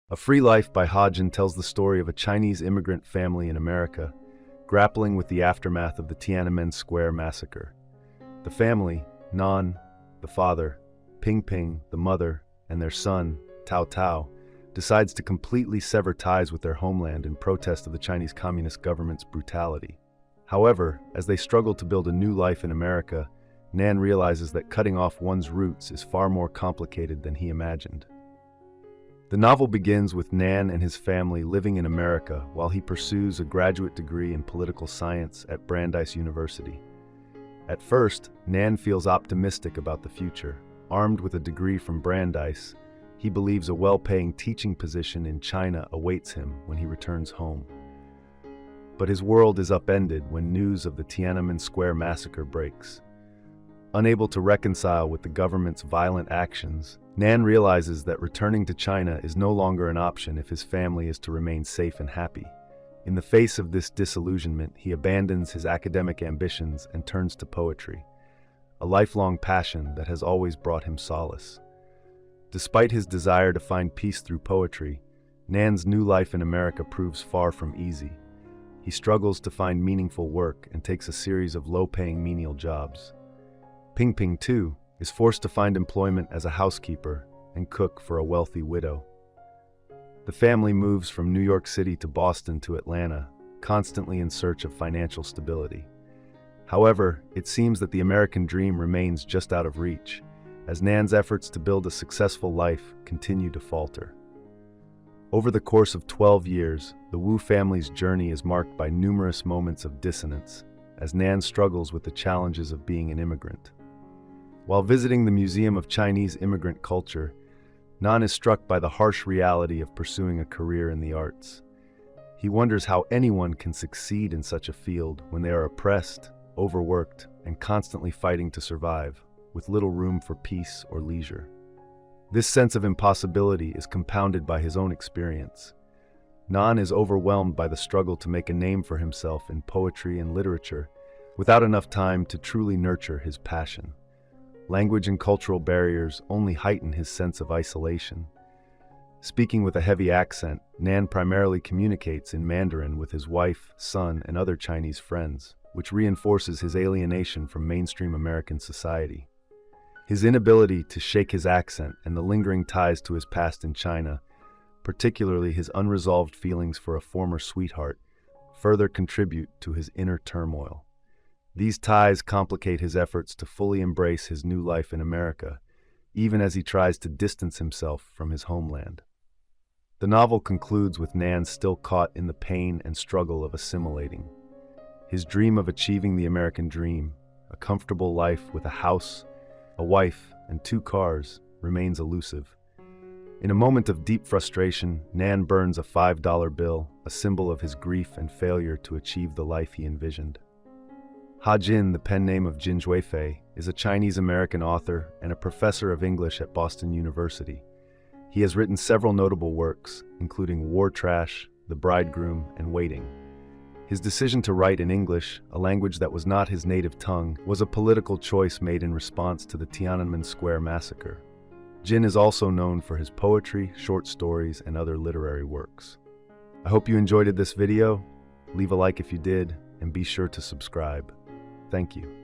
A Free Life by Ha Jin tells the story of a Chinese immigrant family in America, grappling with the aftermath of the Tiananmen Square massacre. The family, Nan, the father, Ping Ping, the mother, and their son, Tao Tao, decides to completely sever ties with their homeland in protest of the Chinese Communist government's brutality. However, as they struggle to build a new life in America, Nan realizes that cutting off one's roots is far more complicated than he imagined. The novel begins with Nan and his family living in America while he pursues a graduate degree in political science at Brandeis University. At first, Nan feels optimistic about the future. Armed with a degree from Brandeis, he believes a well-paying teaching position in China awaits him when he returns home. But his world is upended when news of the Tiananmen Square massacre breaks. Unable to reconcile with the government's violent actions, Nan realizes that returning to China is no longer an option if his family is to remain safe and happy. In the face of this disillusionment, he abandons his academic ambitions and turns to poetry, a lifelong passion that has always brought him solace. Despite his desire to find peace through poetry, Nan's new life in America proves far from easy. He struggles to find meaningful work and takes a series of low-paying menial jobs. Ping Ping, too, is forced to find employment as a housekeeper and cook for a wealthy widow. The family moves from New York City to Boston to Atlanta, constantly in search of financial stability. However, it seems that the American dream remains just out of reach, as Nan's efforts to build a successful life continue to falter. Over the course of 12 years, the Wu family's journey is marked by numerous moments of dissonance, as Nan struggles with the challenges of being an immigrant. While visiting the Museum of Chinese Immigrant Culture, Nan is struck by the harsh reality of pursuing a career in the arts. He wonders how anyone can succeed in such a field when they are oppressed, overworked, and constantly fighting to survive, with little room for peace or leisure. This sense of impossibility is compounded by his own experience. Nan is overwhelmed by the struggle to make a name for himself in poetry and literature, without enough time to truly nurture his passion. Language and cultural barriers only heighten his sense of isolation. Speaking with a heavy accent, Nan primarily communicates in Mandarin with his wife, son, and other Chinese friends, which reinforces his alienation from mainstream American society. His inability to shake his accent and the lingering ties to his past in China, particularly his unresolved feelings for a former sweetheart, further contribute to his inner turmoil. These ties complicate his efforts to fully embrace his new life in America, even as he tries to distance himself from his homeland. The novel concludes with Nan still caught in the pain and struggle of assimilating. His dream of achieving the American dream, a comfortable life with a house, a wife, and 2 cars, remains elusive. In a moment of deep frustration, Nan burns a $5 bill, a symbol of his grief and failure to achieve the life he envisioned. Ha Jin, the pen name of Jin Zhuifei, is a Chinese-American author and a professor of English at Boston University. He has written several notable works, including War Trash, The Bridegroom, and Waiting. His decision to write in English, a language that was not his native tongue, was a political choice made in response to the Tiananmen Square massacre. Jin is also known for his poetry, short stories, and other literary works. I hope you enjoyed this video. Leave a like if you did, and be sure to subscribe. Thank you.